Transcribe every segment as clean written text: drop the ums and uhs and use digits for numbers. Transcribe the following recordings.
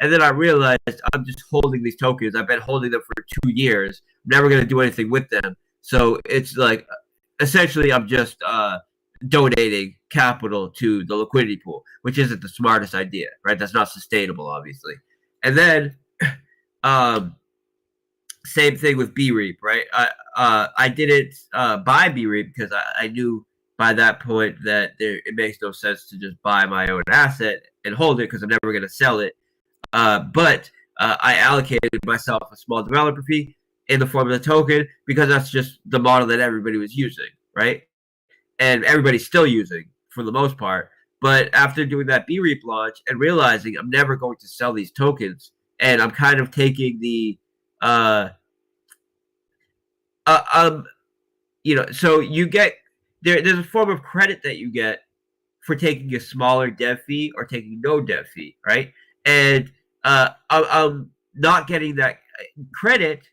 And then I realized I'm just holding these tokens. I've been holding them for 2 years. I'm never going to do anything with them. So it's like essentially I'm just donating capital to the liquidity pool, which isn't the smartest idea, right? That's not sustainable, obviously. And then same thing with BREAP, right? I didn't buy BREAP because I knew by that point that it makes no sense to just buy my own asset and hold it because I'm never going to sell it. But I allocated myself a small developer fee in the form of the token because that's just the model that everybody was using, right? And everybody's still using for the most part. But after doing that BREAP launch and realizing I'm never going to sell these tokens, and I'm kind of taking the so you get there's a form of credit that you get for taking a smaller dev fee or taking no dev fee, right? And I'm not getting that credit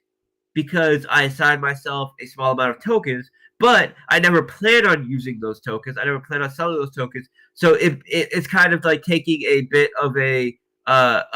because I assigned myself a small amount of tokens, but I never plan on using those tokens. I never plan on selling those tokens. So it's kind of like taking a bit of a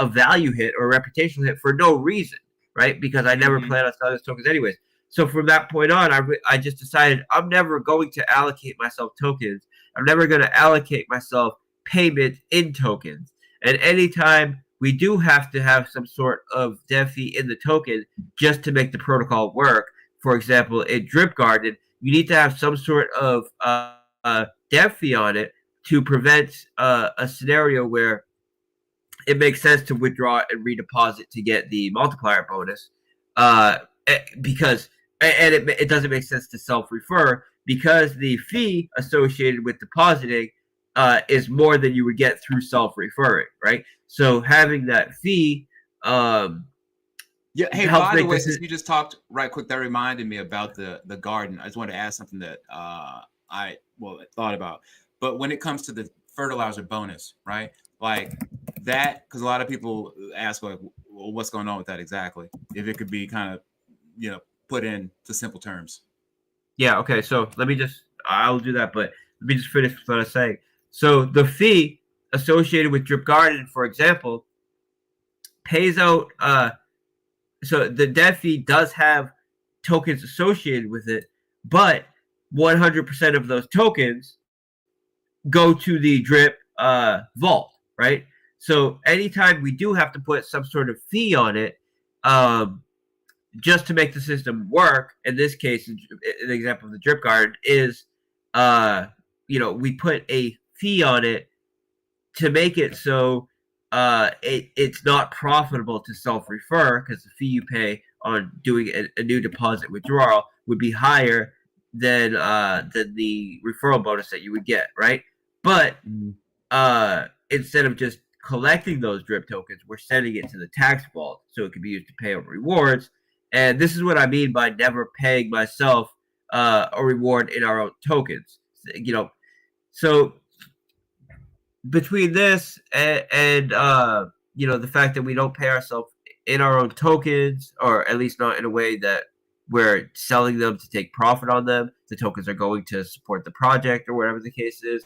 value hit or a reputational hit for no reason, right? Because I never plan on selling those tokens anyways. So from that point on, I just decided I'm never going to allocate myself tokens. I'm never going to allocate myself payment in tokens. And anytime we do have to have some sort of dev fee in the token just to make the protocol work, for example, in DRIP Garden, you need to have some sort of dev fee on it to prevent a scenario where it makes sense to withdraw and redeposit to get the multiplier bonus, because it doesn't make sense to self-refer because the fee associated with depositing is more than you would get through self-referring, right? So having that fee, yeah. Hey, by the way, since you just talked right quick, that reminded me about the garden. I just wanted to ask something that I thought about. But when it comes to the fertilizer bonus, right? Like that, because a lot of people ask, like, well, what's going on with that exactly? If it could be kind of, put into simple terms. Yeah, okay. So I'll do that, but let me just finish what I was saying. So the fee associated with DRIP Garden, for example, pays out, so the dev fee does have tokens associated with it, but 100% of those tokens go to the DRIP vault, right? So anytime we do have to put some sort of fee on it, just to make the system work, in this case, an example of the DRIP Garden is, we put a fee on it to make it so it's not profitable to self-refer because the fee you pay on doing a new deposit withdrawal would be higher than the referral bonus that you would get, right? But instead of just collecting those DRIP tokens, we're sending it to the tax vault so it can be used to pay out rewards. And this is what I mean by never paying myself a reward in our own tokens. So between this and the fact that we don't pay ourselves in our own tokens, or at least not in a way that we're selling them to take profit on them, the tokens are going to support the project or whatever the case is.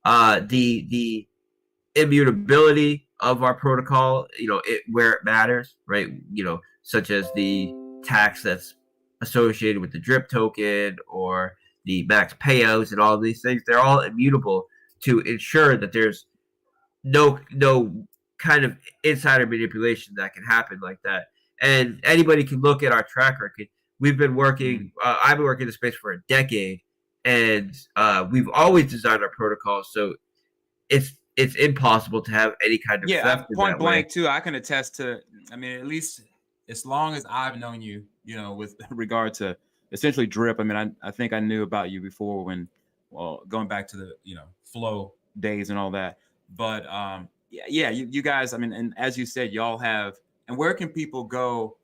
The immutability of our protocol, where it matters, right? Such as the tax that's associated with the DRIP token or the max payouts and all of these things, they're all immutable to ensure that there's no kind of insider manipulation that can happen like that. And anybody can look at our track record. We've been working, I've been working in the space for a decade, and we've always designed our protocols so it's impossible to have any kind of theft point blank too. I can attest to, at least as long as I've known you, with regard to essentially DRIP. I think I knew about you before going back to the flow days and all that. But you guys, and as you said, y'all have. And where can people go?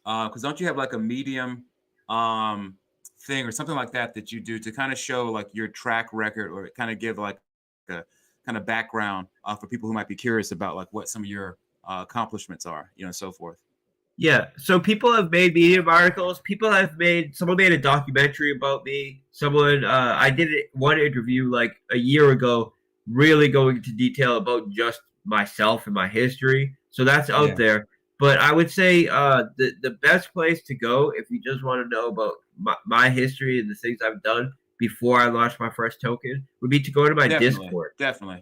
Because don't you have like a Medium thing or something like that you do to kind of show like your track record, or kind of give like a kind of background for people who might be curious about like what some of your accomplishments are, so forth. Yeah. So people have made Medium articles. Someone made a documentary about me. I did one interview like a year ago, really going into detail about just myself and my history. So that's out Yeah, there. But I would say the best place to go if you just want to know about my history and the things I've done before I launched my first token would be to go to my definitely, Discord. definitely.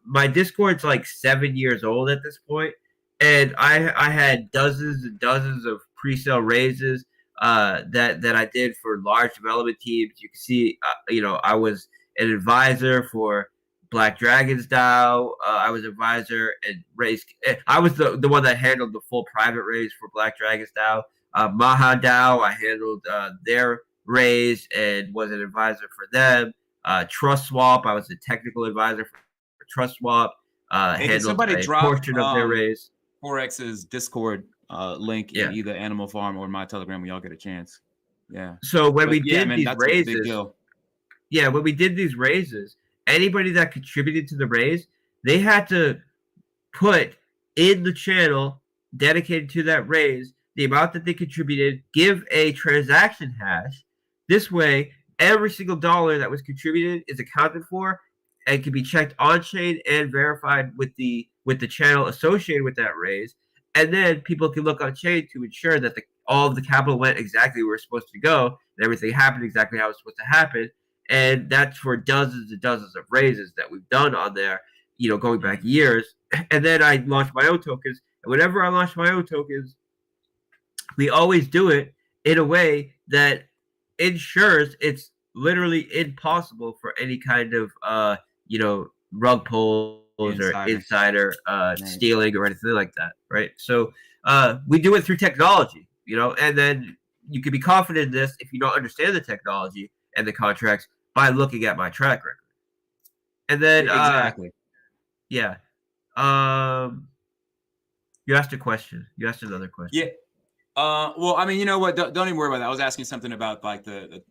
My Discord's like 7 years old at this point, and I had dozens and dozens of pre-sale raises that I did for large development teams. You can see, I was an advisor for Black Dragons DAO. I was advisor and raised. I was the one that handled the full private raise for Black Dragons DAO. Maha DAO, I handled their raise and was an advisor for them. Trust Swap, I was a technical advisor for Trust Swap. Hey, can Handled somebody a drop portion of their raise. Forex's Discord link in Yeah. either Animal Farm or my Telegram when y'all get a chance? Yeah. So when we Yeah, did man, these that's a big raises, deal. yeah, when we did these raises, anybody that contributed to the raise, they had to put in the channel dedicated to that raise the amount that they contributed, give a transaction hash. This way, every single dollar that was contributed is accounted for and can be checked on chain and verified with the channel associated with that raise. And then people can look on chain to ensure that all of the capital went exactly where it's supposed to go and everything happened exactly how it's supposed to happen. And that's for dozens and dozens of raises that we've done on there, going back years. And then I launched my own tokens. And whenever I launch my own tokens, we always do it in a way that ensures it's literally impossible for any kind of rug pulls or insider stealing or anything like that, right? So we do it through technology, and then you can be confident in this if you don't understand the technology and the contracts by looking at my track record. And then exactly. Yeah. You asked a question. You asked another question. Yeah. Well, I mean, you know what? Don't even worry about that. I was asking something about like the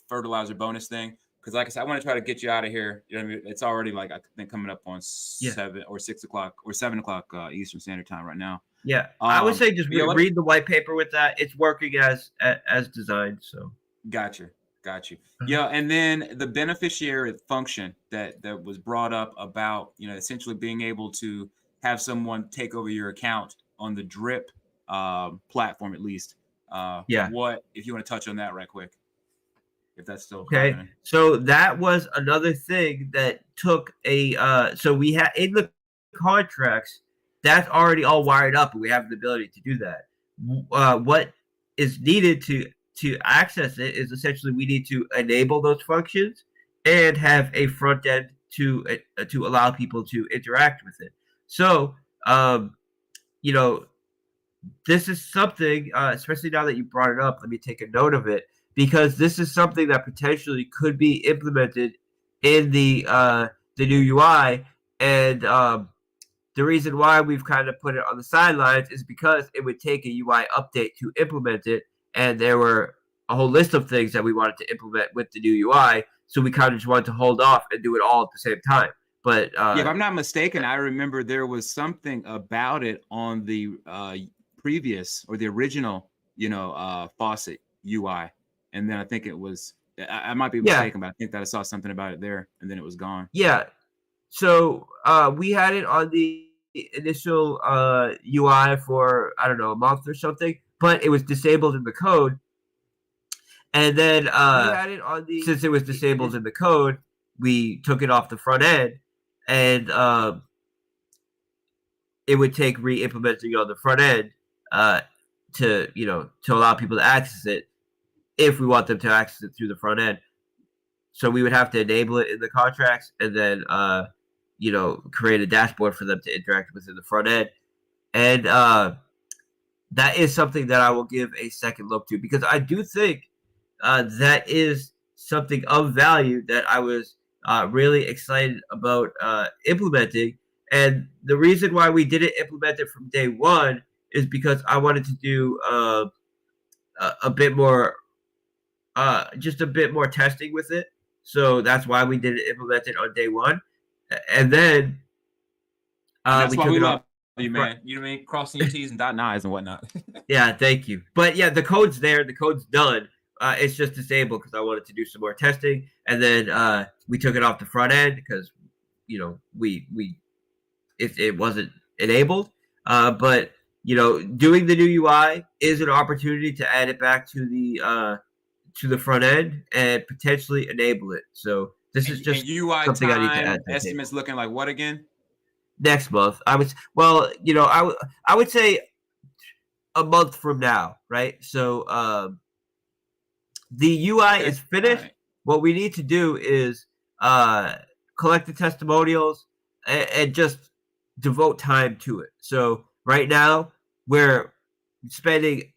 fertilizer bonus thing because, like I said, I want to try to get you out of here. You know what I mean? It's already like I think coming up on 7 or 6 o'clock or 7 o'clock Eastern Standard Time right now. Yeah, I would say just read the white paper with that. It's working as designed. So got you. Yeah, and then the beneficiary function that was brought up about essentially being able to have someone take over your account on the DRIP platform at least. What if you want to touch on that right quick? If that's still okay. So that was another thing that took so we had in the contracts that's already all wired up and we have the ability to do that. What is needed to access it is essentially we need to enable those functions and have a front end to allow people to interact with it. So this is something, especially now that you brought it up, let me take a note of it, because this is something that potentially could be implemented in the new UI. And the reason why we've kind of put it on the sidelines is because it would take a UI update to implement it. And there were a whole list of things that we wanted to implement with the new UI. So we kind of just wanted to hold off and do it all at the same time. But if I'm not mistaken, I remember there was something about it on the previous or the original, faucet UI. And then I think it was, I might be mistaken, but I think that I saw something about it there and then it was gone. Yeah. So we had it on the initial UI for, I don't know, a month or something, but it was disabled in the code. And then since it was disabled in the code, we took it off the front end and it would take re-implementing on the front end to allow people to access it if we want them to access it through the front end. So we would have to enable it in the contracts and then create a dashboard for them to interact with in the front end. And that is something that I will give a second look to because I do think that is something of value that I was really excited about implementing. And the reason why we didn't implement it from day one is because I wanted to do a bit more, just a bit more testing with it. So that's why we didn't implement it on day one. And then that's why we love you, man. You know what I mean? Crossing your T's and dotting I's and whatnot. Yeah, thank you. But yeah, the code's there. The code's done. It's just disabled because I wanted to do some more testing. And then we took it off the front end because, we if it wasn't enabled. But doing the new UI is an opportunity to add it back to the front end and potentially enable it. So this is just and UI something I need to time add to the estimates table. looking like what again? Next month. I would say a month from now, right? So the UI Okay, is all finished. right. What we need to do is collect the testimonials and just devote time to it. So right now we're spending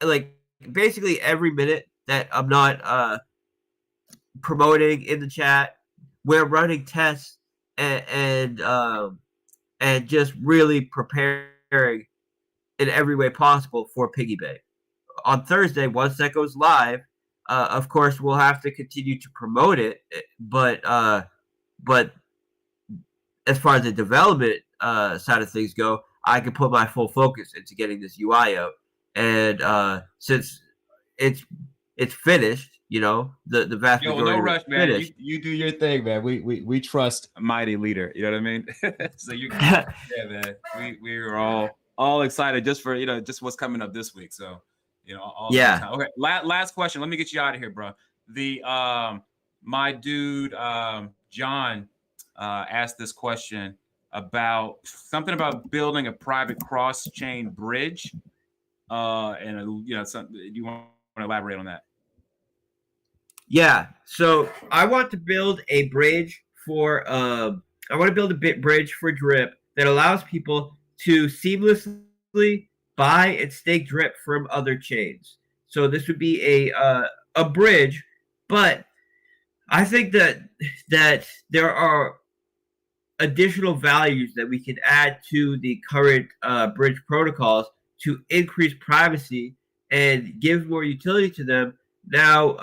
like basically every minute that I'm not promoting in the chat. We're running tests and just really preparing in every way possible for Piggy Bank. On Thursday, once that goes live, of course we'll have to continue to promote it, but as far as the development side of things go, I can put my full focus into getting this UI out. And since it's finished, the vast Yo, no majority of rush, it's man. You finished. you do your thing, man. We trust a mighty leader. You know what I mean? So yeah, man. We are all excited just for just what's coming up this week. So all the good Yeah. time. Okay, last question. Let me get you out of here, bro. The my dude John asked this question about something about building a private cross-chain bridge. And do you want to elaborate on that? Yeah. So I want to build a bridge for bridge for DRIP that allows people to seamlessly buy and stake DRIP from other chains. So this would be a bridge, but I think that there are additional values that we can add to the current bridge protocols to increase privacy and give more utility to them. Now,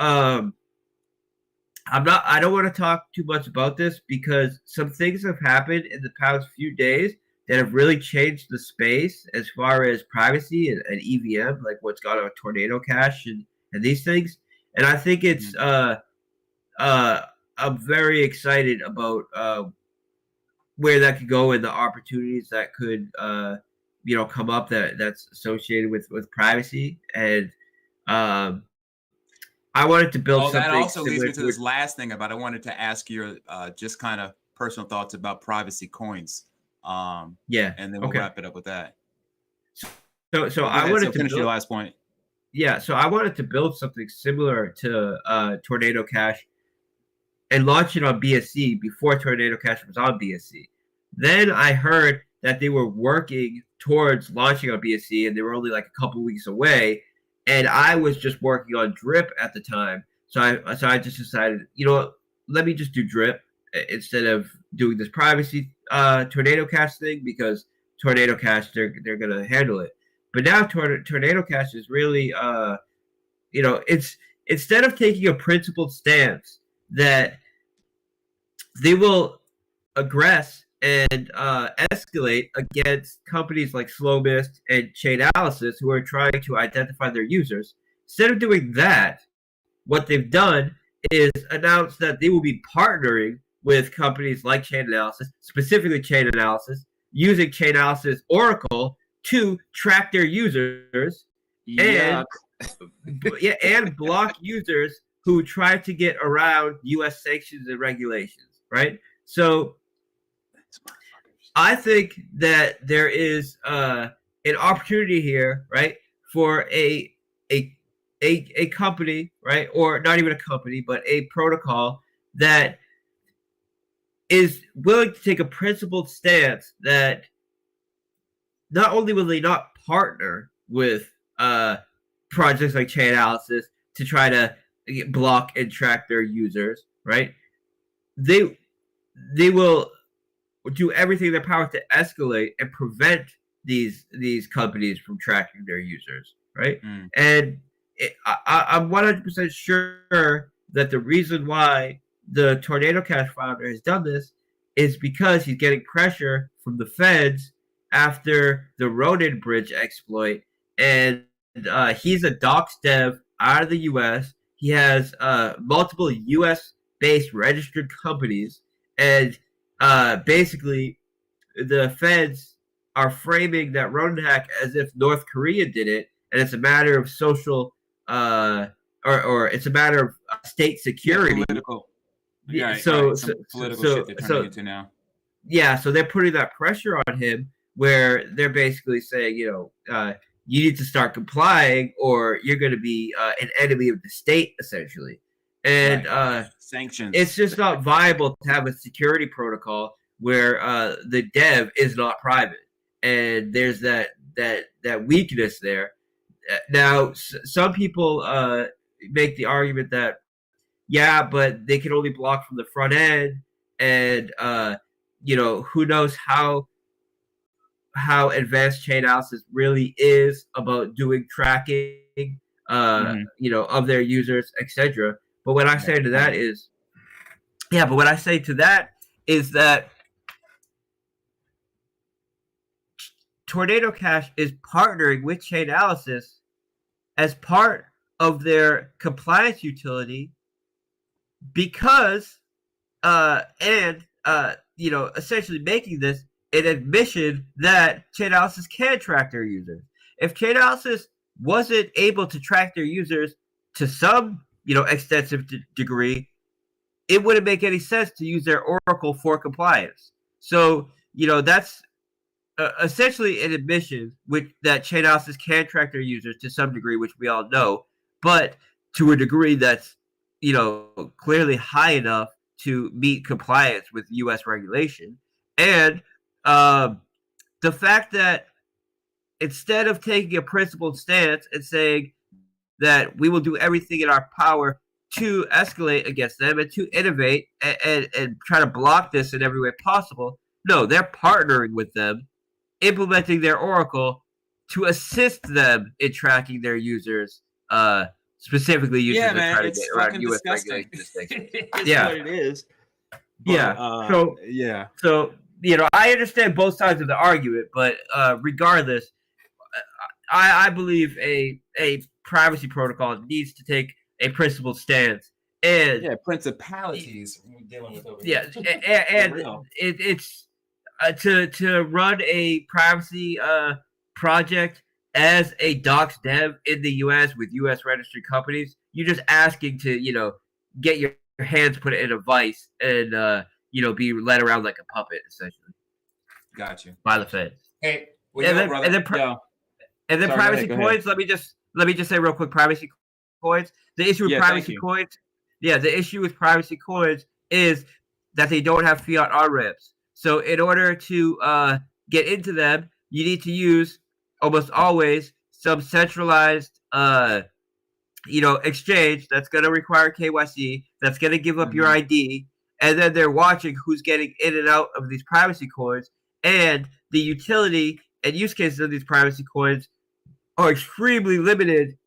I don't want to talk too much about this because some things have happened in the past few days that have really changed the space as far as privacy and EVM, like what's gone on Tornado Cash and these things. And I think it's I'm very excited about where that could go and the opportunities that could come up that's associated with privacy. And I wanted to build Oh, that something also leads similar me to to this last thing about I wanted to ask your just kind of personal thoughts about privacy coins. Yeah. And then we'll wrap it up with that. So Go I ahead. wanted So to finish your build. last point. Yeah, so I wanted to build something similar to Tornado Cash and launch it on BSC before Tornado Cash was on BSC. Then I heard that they were working towards launching on BSC and they were only like a couple weeks away. And I was just working on DRIP at the time. So I just decided, let me just do DRIP instead of doing this privacy Tornado Cash thing because Tornado Cash, they're going to handle it. But now Tornado Cash is really, it's instead of taking a principled stance that they will aggress and escalate against companies like Slowmist and Chainalysis who are trying to identify their users. Instead of doing that, what they've done is announced that they will be partnering with companies like Chainalysis, specifically Chainalysis, using Chainalysis Oracle to track their users and and block users who try to get around U.S. sanctions and regulations, right? So I think that there is an opportunity here, right, for a company, right, or not even a company, but a protocol that is willing to take a principled stance that not only will they not partner with projects like Chainalysis to try to block and track their users, right? They will do everything in their power to escalate and prevent these companies from tracking their users, right? And I'm 100% sure that the reason why the Tornado Cash founder has done this is because he's getting pressure from the feds after the Ronin Bridge exploit, and he's a docs dev out of the U.S. He has multiple U.S. based registered companies, and basically the feds are framing that rodent hack as if North Korea did it, and it's a matter of social, or it's a matter of state security. Yeah, political. Yeah, Right, so right. Some political shit they're turning into now. yeah, so they're putting that pressure on him where they're basically saying, you need to start complying or you're going to be an enemy of the state, essentially. And sanctions. It's just not viable to have a security protocol where the dev is not private, and there's that weakness there. Now, some people make the argument that yeah, but they can only block from the front end, and who knows how advanced chain analysis really is about doing tracking, of their users, etc. But what I say to that is, that Tornado Cash is partnering with chain analysis as part of their compliance utility because essentially making this an admission that chain analysis can track their users. If chain analysis wasn't able to track their users to some extensive degree, it wouldn't make any sense to use their oracle for compliance. So that's essentially an admission that chain analysis can track their users to some degree, which we all know, but to a degree that's clearly high enough to meet compliance with U.S. regulation. And the fact that instead of taking a principled stance and saying that we will do everything in our power to escalate against them and to innovate and try to block this in every way possible, no, they're partnering with them, implementing their oracle to assist them in tracking their users, specifically users that try to get around U.S. regulations. Yeah, what it is. But, So I understand both sides of the argument, but regardless, I believe a privacy protocol needs to take a principled stance. And principalities we're dealing with over here. And it's to run a privacy project as a docs dev in the U.S. with U.S. registered companies. You're just asking to get your hands put in a vice and be led around like a puppet, essentially. Got you. By the feds. Hey, and then privacy coins. Let me just say real quick. Privacy coins. The issue with privacy coins. Yeah, the issue with privacy coins is that they don't have fiat on-ramps. So in order to get into them, you need to use almost always some centralized exchange that's going to require KYC, that's going to give up your ID, and then they're watching who's getting in and out of these privacy coins, and the utility and use cases of these privacy coins are extremely limited,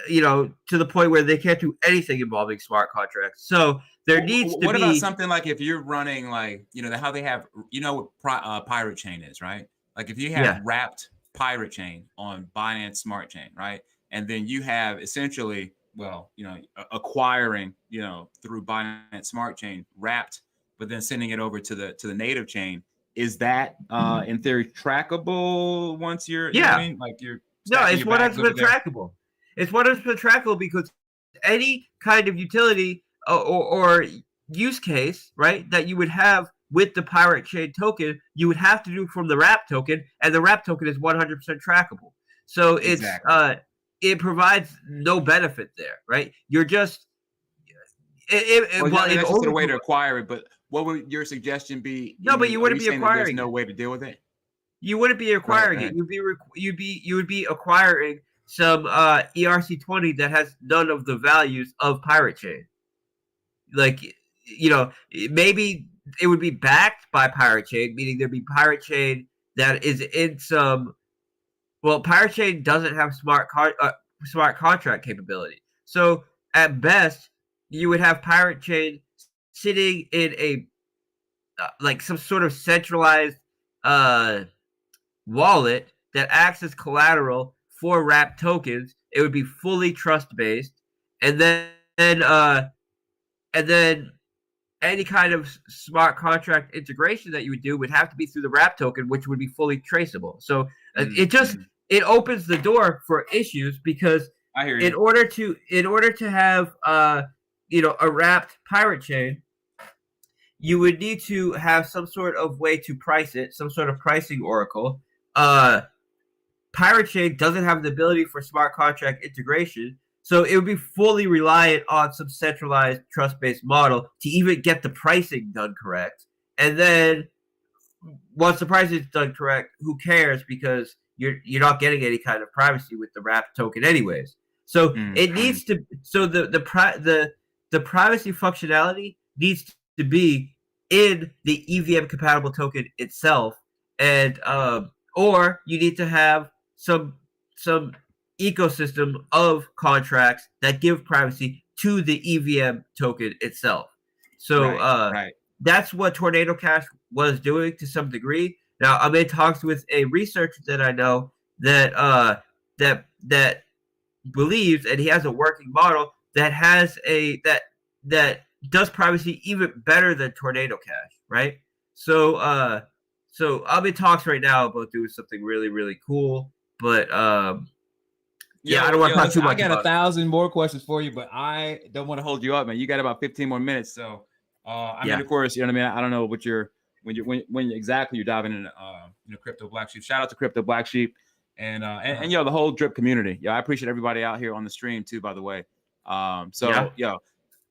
to the point where they can't do anything involving smart contracts. So there needs to be... What about something like if you're running how they have, what pirate chain is, right? Like if you have wrapped pirate chain on Binance Smart Chain, right? And then you have essentially, acquiring, through Binance Smart Chain wrapped, but then sending it over to the native chain. Is that in theory trackable once you're? Yeah. You know what I mean? Like you're. No, it's 100% trackable. It's 100% trackable because any kind of utility or use case, right, that you would have with the pirate chain token, you would have to do from the wrap token, and the wrap token is 100% trackable. So it's it provides no benefit there, right? You're just that's just a way to acquire it. But what would your suggestion be? No, but you wouldn't be acquiring. There's no way to deal with it. You wouldn't be acquiring it. You would be acquiring some ERC20 that has none of the values of pirate chain. Like maybe it would be backed by pirate chain, meaning there'd be pirate chain that is in some. Well, pirate chain doesn't have smart contract capability. So at best, you would have pirate chain sitting in a some sort of centralized wallet that acts as collateral for wrapped tokens. It would be fully trust based, and then any kind of smart contract integration that you would do would have to be through the wrap token, which would be fully traceable. So it opens the door for issues because I hear you. in order to have a wrapped pirate chain, you would need to have some sort of way to price it, some sort of pricing oracle. Pirate chain doesn't have the ability for smart contract integration, so it would be fully reliant on some centralized trust-based model to even get the pricing done correct. And then once the pricing is done correct, who cares, because you're not getting any kind of privacy with the wrap token anyways. So it needs to. So the privacy functionality needs to be in the EVM compatible token itself, and or you need to have some ecosystem of contracts that give privacy to the EVM token itself. So that's what Tornado Cash was doing to some degree. Now I'm in talks with a researcher that I know that that believes, and he has a working model that has that does privacy even better than Tornado Cash, right? So so I'm in talks right now about doing something really, really cool. But I don't want to talk too much. I got 1,000 more questions for you, but I don't want to hold you up, man. You got about 15 more minutes, so I mean, of course, you know what I mean. I don't know what when exactly you're diving into Crypto Black Sheep. Shout out to Crypto Black Sheep and the whole drip community. I appreciate everybody out here on the stream too, by the way.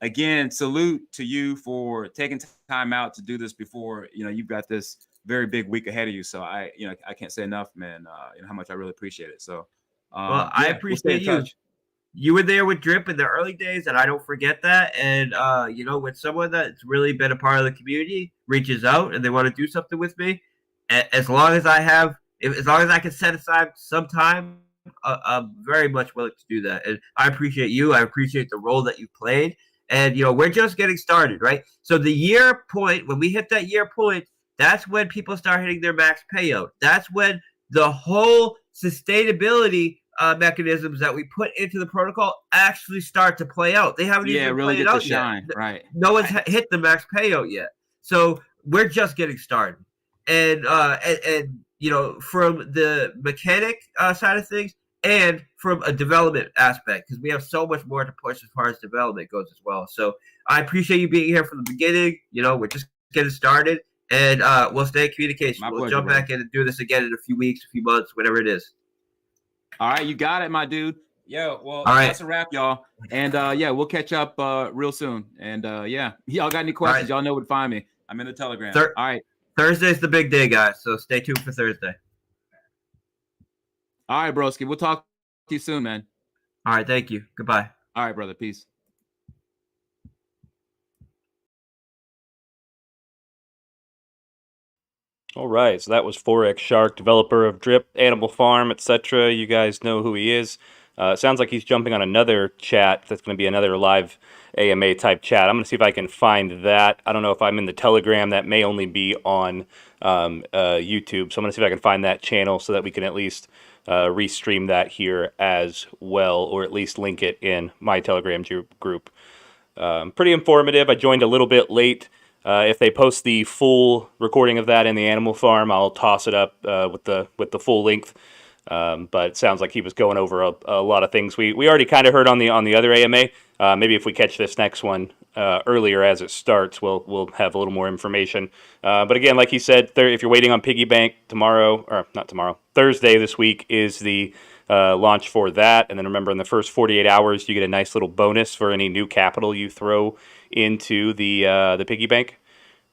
Again, salute to you for taking time out to do this before you've got this very big week ahead of you. So I can't say enough, man. How much I really appreciate it. So I appreciate you. You were there with Drip in the early days, and I don't forget that. And when someone that's really been a part of the community reaches out and they want to do something with me, as long as I can set aside some time, I'm very much willing to do that. And I appreciate you. I appreciate the role that you played. And we're just getting started, right? So the year point, when we hit that year point, that's when people start hitting their max payout. That's when the whole sustainability mechanisms that we put into the protocol actually start to play out. They haven't even really played get out to shine, yet. right? No one's hit the max payout yet. So we're just getting started. And from the mechanic side of things, and from a development aspect, because we have so much more to push as far as development goes as well. So I appreciate you being here from the beginning. We're just getting started, and we'll stay in communication. We'll jump back in and do this again in a few weeks, a few months, whatever it is. All right, you got it, my dude. That's a wrap, y'all. And we'll catch up real soon. And y'all got any questions? Y'all know where to find me. I'm in the Telegram. All right. Thursday's the big day, guys. So stay tuned for Thursday. All right, broski. We'll talk to you soon, man. All right. Thank you. Goodbye. All right, brother. Peace. All right, so that was Forex Shark, developer of Drip, Animal Farm, etc. You guys know who he is. Sounds like he's jumping on another chat. That's going to be another live AMA type chat. I'm going to see if I can find that. I don't know if I'm in the Telegram. That may only be on YouTube. So I'm going to see if I can find that channel so that we can at least restream that here as well, or at least link it in my Telegram group. Pretty informative. I joined a little bit late. If they post the full recording of that in the Animal Farm, I'll toss it up with the full length. But it sounds like he was going over a lot of things we already kind of heard on the other AMA. Maybe if we catch this next one earlier as it starts, we'll have a little more information. But again, like he said, if you're waiting on Piggy Bank Thursday this week is the launch for that. And then remember, in the first 48 hours, you get a nice little bonus for any new capital you throw into the Piggy Bank.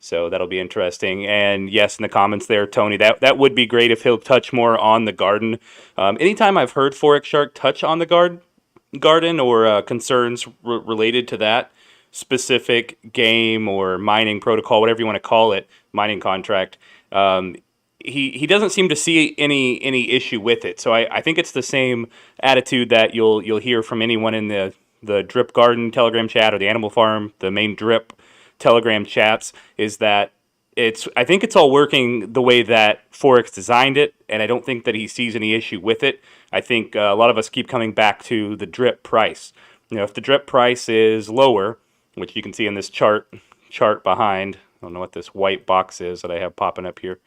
So that'll be interesting. And yes, in the comments there, Tony, that would be great if he'll touch more on the garden. Anytime I've heard Forex Shark touch on the garden or concerns related to that specific game or mining protocol, whatever you want to call it, mining contract, he doesn't seem to see any issue with it. So I think it's the same attitude that you'll hear from anyone in the Drip Garden Telegram chat or the Animal Farm, the main Drip Telegram chats, is that I think it's all working the way that Forex designed it, and I don't think that he sees any issue with it. I think a lot of us keep coming back to the drip price. If the drip price is lower, which you can see in this chart, chart behind. I don't know what this white box is that I have popping up here.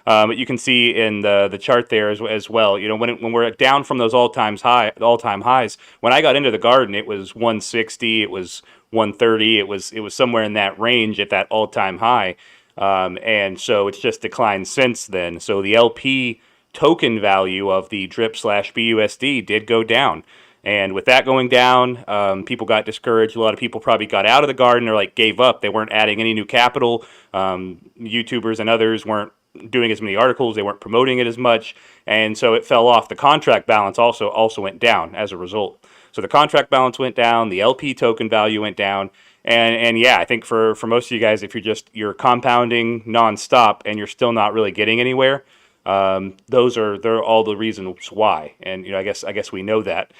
But you can see in the chart there as well. You know, when we're down from those all-time highs. When I got into the garden, it was 160, it was 130, it was somewhere in that range at that all-time high, and so it's just declined since then. So the LP token value of the DRIP/BUSD did go down. And with that going down, people got discouraged. A lot of people probably got out of the garden or like gave up. They weren't adding any new capital. YouTubers and others weren't doing as many articles. They weren't promoting it as much, and so it fell off. The contract balance also went down as a result. So the contract balance went down. The LP token value went down. And yeah, I think for most of you guys, if you're compounding nonstop and you're still not really getting anywhere, they're all the reasons why. And you know, I guess we know that.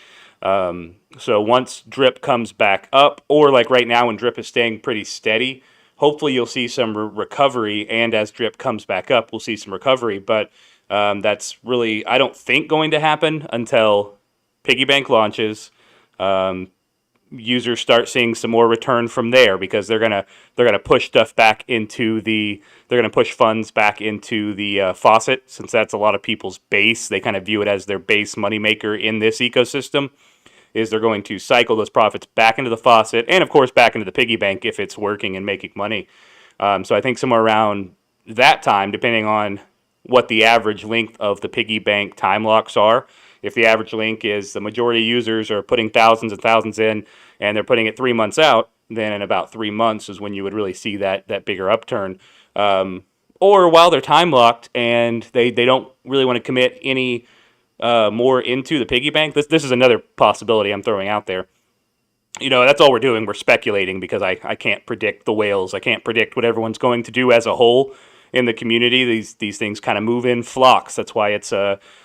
So once DRIP comes back up, or like right now when DRIP is staying pretty steady, hopefully you'll see some recovery. And as DRIP comes back up, we'll see some recovery. But that's really, I don't think, going to happen until Piggy Bank launches. Users start seeing some more return from there, because they're gonna push stuff back into they're gonna push funds back into the faucet, since that's a lot of people's base. They kind of view it as their base moneymaker in this ecosystem. Is they're going to cycle those profits back into the faucet, and of course back into the piggy bank if it's working and making money. So I think somewhere around that time, depending on what the average length of the piggy bank time locks are. If the average length is the majority of users are putting thousands and thousands in, and they're putting it 3 months out, then in about 3 months is when you would really see that bigger upturn. Or while they're time locked and they don't really want to commit any more into the piggy bank. This is another possibility I'm throwing out there. You know, that's all we're doing. We're speculating, because I can't predict the whales. I can't predict what everyone's going to do as a whole in the community. These things kind of move in flocks. That's why it's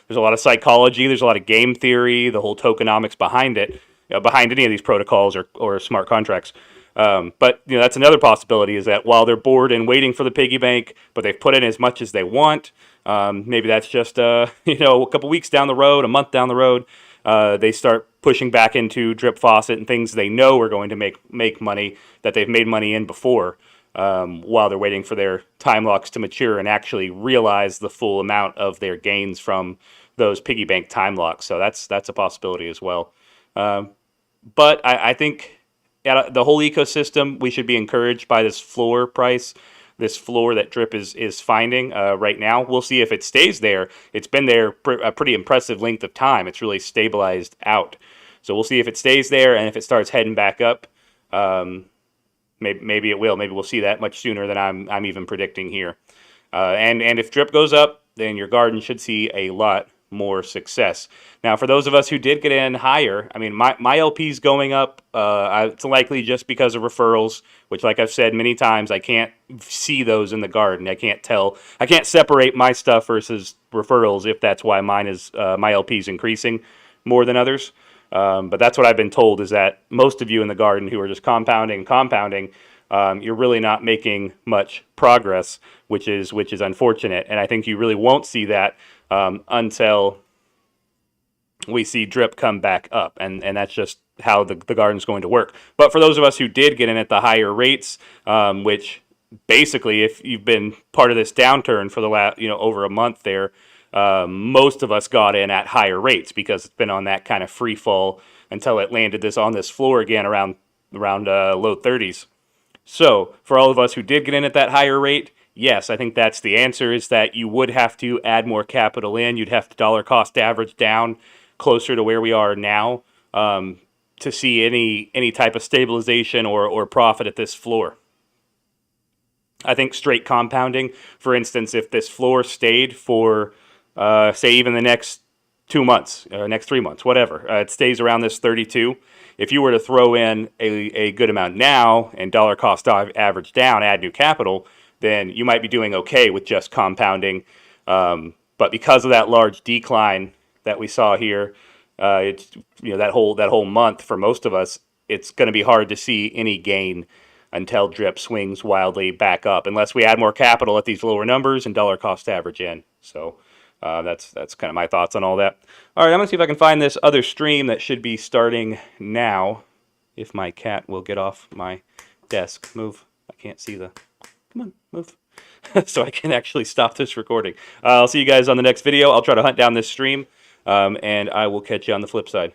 there's a lot of psychology. There's a lot of game theory. The whole tokenomics behind it, behind any of these protocols or smart contracts. But you know, that's another possibility, is that while they're bored and waiting for the piggy bank, but they've put in as much as they want. Maybe that's just a couple weeks down the road, a month down the road, they start pushing back into drip faucet and things they know are going to make money, that they've made money in before, while they're waiting for their time locks to mature and actually realize the full amount of their gains from those piggy bank time locks. So that's a possibility as well. But I think the whole ecosystem, we should be encouraged by this floor price. This floor that DRIP is finding right now. We'll see if it stays there. It's been there a pretty impressive length of time. It's really stabilized out. So we'll see if it stays there, and if it starts heading back up, maybe it will. Maybe we'll see that much sooner than I'm even predicting here. And if DRIP goes up, then your garden should see a lot more success. Now, for those of us who did get in higher, I mean, my LP's going up. It's likely just because of referrals, which, like I've said many times, I can't see those in the garden. I can't tell. I can't separate my stuff versus referrals, if that's why my LP's increasing more than others. But that's what I've been told, is that most of you in the garden who are just compounding, you're really not making much progress, which is unfortunate. And I think you really won't see that until we see DRIP come back up, and that's just how the garden's going to work. But for those of us who did get in at the higher rates, which basically, if you've been part of this downturn for the last over a month there, most of us got in at higher rates, because it's been on that kind of free fall until it landed on this floor again around low 30s. So for all of us who did get in at that higher rate, yes, I think that's the answer, is that you would have to add more capital in. You'd have to dollar cost average down closer to where we are now to see any type of stabilization or profit at this floor. I think straight compounding, for instance, if this floor stayed for, say, even the next 2 months, next 3 months, whatever, it stays around this 32. If you were to throw in a good amount now and dollar cost average down, add new capital, then you might be doing okay with just compounding. But because of that large decline that we saw here, it's that whole month for most of us, it's going to be hard to see any gain until DRIP swings wildly back up, unless we add more capital at these lower numbers and dollar cost average in. So that's kind of my thoughts on all that. All right, I'm going to see if I can find this other stream that should be starting now, if my cat will get off my desk. Move. I can't see the. Come on, move. So I can actually stop this recording. I'll see you guys on the next video. I'll try to hunt down this stream, and I will catch you on the flip side.